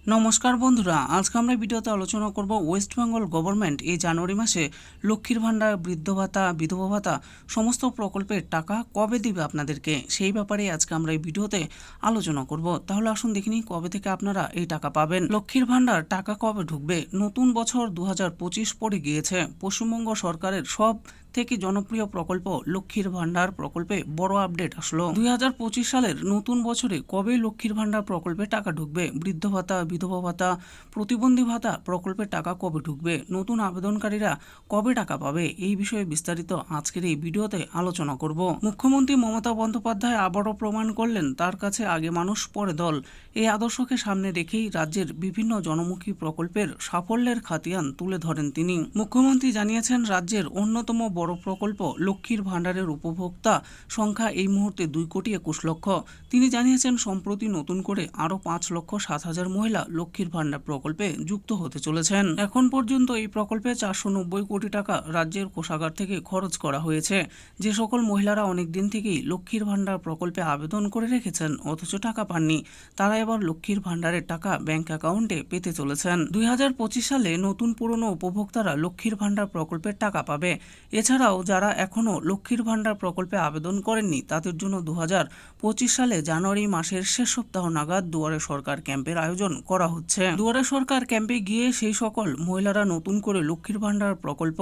নমস্কার বন্ধুরা, আজকে আমরা ভিডিওতে আলোচনা করব ওয়েস্ট বেঙ্গল গভর্নমেন্ট এই জানুয়ারি মাসে লক্ষ্মীর ভাণ্ডার, বৃদ্ধ ভাতা, বিধবা ভাতা সমস্ত প্রকল্পের টাকা কবে দিবে আপনাদেরকে, সেই ব্যাপারে আজকে আমরা এই ভিডিওতে আলোচনা করব। তাহলে আসুন দেখে নিই কবে থেকে আপনারা এই টাকা পাবেন। লক্ষ্মীর ভাণ্ডার টাকা কবে ঢুকবে? নতুন বছর 2025 পড়ে গিয়েছে। পশ্চিমবঙ্গ সরকারের সব থেকে জনপ্রিয় প্রকল্প লক্ষ্মীর ভাণ্ডার প্রকল্পে বড় আপডেট আসলো। 2025 সালের নতুন বছরে কবে লক্ষ্মীর ভাণ্ডার প্রকল্পে টাকা ঢুকবে? বৃদ্ধ ভাতা, বিধবা ভাতা, প্রতিবন্ধী ভাতা প্রকল্পের টাকা কবে ঢুকবে? নতুন আবেদনকারীরা কবে টাকা পাবে? এই বিষয়ে বিস্তারিত আজকের এই ভিডিওতে আলোচনা করব। মুখ্যমন্ত্রী মমতা বন্দ্যোপাধ্যায় আবারও প্রমাণ করলেন তার কাছে আগে মানুষ পরে দল। এই আদর্শকে সামনে রেখেই রাজ্যের বিভিন্ন জনমুখী প্রকল্পের সাফল্যের খাতিয়ান তুলে ধরেন তিনি। মুখ্যমন্ত্রী জানিয়েছেন, রাজ্যের অন্যতম বড় প্রকল্প লক্ষ্মীর ভাণ্ডারের উপভোক্তা সংখ্যা এই মুহূর্তে 2,21,00,000। তিনি জানিয়েছেন, সম্প্রতি নতুন করে আরও 5,07,000 মহিলা লক্ষ্মীর ভাণ্ডার প্রকল্পে যুক্ত হতে চলেছেন। এখন পর্যন্ত এই প্রকল্পে 490 কোটি টাকা রাজ্যের কোষাগার থেকে খরচ করা হয়েছে। যে সকল মহিলারা অনেক দিন থেকেই লক্ষ্মীর ভাণ্ডার প্রকল্পে আবেদন করে রেখেছেন অথচ টাকা পাননি, তারা এবার লক্ষ্মীর ভাণ্ডারের টাকা ব্যাংক অ্যাকাউন্টে পেতে চলেছেন। 2025 সালে নতুন পুরনো উপভোক্তারা লক্ষ্মীর ভাণ্ডার প্রকল্পের টাকা পাবে। এছাড়াও যারা এখনও লক্ষ্মীর ভাণ্ডার প্রকল্পে আবেদন করেননি তাদের জন্য 2025 সালে জানুয়ারি মাসের শেষ সপ্তাহ নাগাদ দুয়ারে সরকার ক্যাম্পের আয়োজন করা হচ্ছে। দুয়ারে সরকার ক্যাম্পে গিয়ে সেই সকল মহিলারা নতুন করে লক্ষ্মীর ভাণ্ডার প্রকল্প,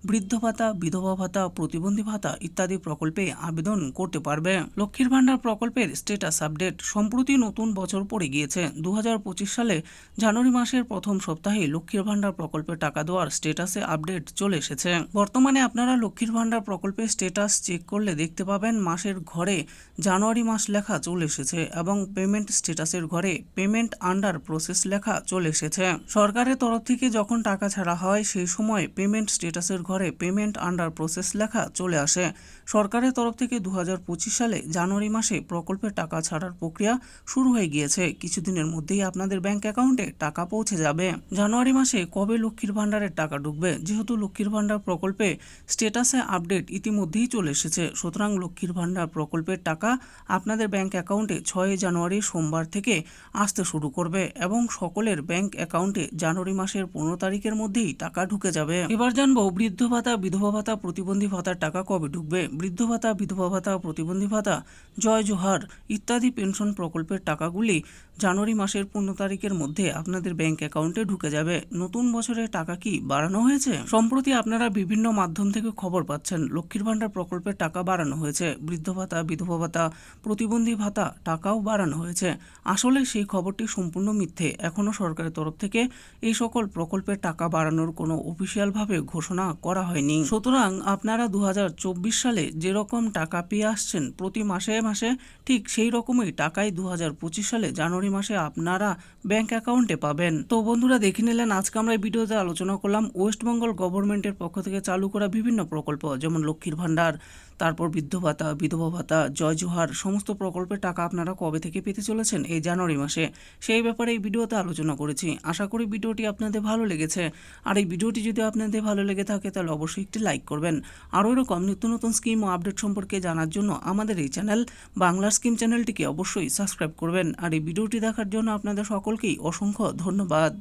বৃদ্ধ ভাতা, বিধবা ভাতা, প্রতিবন্ধী ভাতা ইত্যাদি প্রকল্পে আবেদন করতে পারবে। লক্ষ্মীর ভাণ্ডার প্রকল্পের স্ট্যাটাস আপডেট। সম্প্রতি নতুন বছর পড়ে গিয়েছে। 2025 সালে জানুয়ারি মাসের প্রথম সপ্তাহে লক্ষ্মীর ভাণ্ডার প্রকল্পে টাকা দেওয়ার স্ট্যাটাসে আপডেট চলে এসেছে। বর্তমানে আপনারা লক্ষ্মীর ভাণ্ডার প্রকল্পের স্ট্যাটাস চেক করলে দেখতে পাবেন মাসের ঘরে জানুয়ারি মাস লেখা চলে এসেছে এবং পেমেন্ট স্ট্যাটাসের ঘরে পেমেন্ট আন্ডার প্রসেস লেখা চলে এসেছে। সরকারের তরফ থেকে যখন টাকা ছাড়া হয় সেই সময় পেমেন্ট স্ট্যাটাসের ঘরে পেমেন্ট আন্ডার প্রসেস লেখা চলে আসে। সরকারের তরফ থেকে 2025 সালে জানুয়ারি মাসে প্রকল্পের টাকা ছাড়ার প্রক্রিয়া শুরু হয়ে গিয়েছে। কিছুদিনের মধ্যেই আপনাদের ব্যাংক অ্যাকাউন্টে টাকা পৌঁছে যাবে। জানুয়ারি মাসে কবে লক্ষ্মীর ভাণ্ডারের টাকা ঢুকবে? যেহেতু লক্ষ্মীর ভাণ্ডার প্রকল্পে স্ট্যাটাসে আপডেট ইতিমধ্যেই চলে এসেছে, সুতরাং লক্ষ্মীর ভাণ্ডার প্রকল্পের টাকা আপনাদের ব্যাংক অ্যাকাউন্টে 6 জানুয়ারি সোমবার থেকে আসতে শুরু করবে এবং সকলের ব্যাংক অ্যাকাউন্টে জানুয়ারি মাসের 15 তারিখের মধ্যেই টাকা ঢুকে যাবে। এবার জানবো বৃদ্ধ ভাতা, বিধবা ভাতা, প্রতিবন্ধী ভাতার টাকা কবে ঢুকবে। বৃদ্ধ ভাতা, বিধবা ভাতা, প্রতিবন্ধী ভাতা, জয় জোহার ইত্যাদি পেনশন প্রকল্পের টাকাগুলি জানুয়ারি মাসের 15 তারিখের মধ্যে আপনাদের ব্যাংক অ্যাকাউন্টে ঢুকে যাবে। নতুন বছরে টাকা কি বাড়ানো হয়েছে? সম্প্রতি আপনারা বিভিন্ন মাধ্যম থেকে খবর পাচ্ছেন লক্ষ্মীর ভাণ্ডার প্রকল্পের টাকা বাড়ানো হয়েছে। বৃদ্ধ ভাতা, বিধবা ভাতা, প্রতিবন্ধী ভাতা টাকাও বাড়ানো হয়েছে। আসলে সেই খবরটি সম্পূর্ণ মিথ্যে। এখনও সরকারের তরফ থেকে এই সকল প্রকল্পের টাকা বাড়ানোর কোনো অফিসিয়ালভাবে ঘোষণা করা হয়নি। সুতরাং আপনারা 2024 সালে যেরকম টাকা পেয়ে আসছেন প্রতি মাসে মাসে, ঠিক সেই রকমই টাকাই 2025 সালে জানুয়ারি মাসে আপনারা ব্যাংক অ্যাকাউন্টে পাবেন। তো বন্ধুরা, দেখে নিলেন আজকে আমরা এই ভিডিওতে আলোচনা করলাম ওয়েস্ট বেঙ্গল গভর্নমেন্টের পক্ষ থেকে চালু করা বিভিন্ন প্রকল্প, যেমন লক্ষ্মীর ভাণ্ডার, তারপর বৃদ্ধ ভাতা, বিধবা ভাতা, জয় জোহার সমস্ত প্রকল্পের টাকা আপনারা কবে থেকে পেতে চলেছেন এই জানুয়ারি মাসে, সেই ব্যাপারে এই ভিডিওতে আলোচনা করেছি। আশা করি ভিডিওটি আপনাদের ভালো লেগেছে। আর এই ভিডিওটি যদি আপনাদের ভালো লেগে থাকে তাহলে অবশ্যই একটি লাইক করবেন। আরও এরকম নিত্য নতুন স্কিম ও আপডেট সম্পর্কে জানার জন্য আমাদের এই চ্যানেল বাংলার স্কিম চ্যানেলটিকে অবশ্যই সাবস্ক্রাইব করবেন। আর এই ভিডিওটি দেখার জন্য আপনাদের সকলকেই অসংখ্য ধন্যবাদ।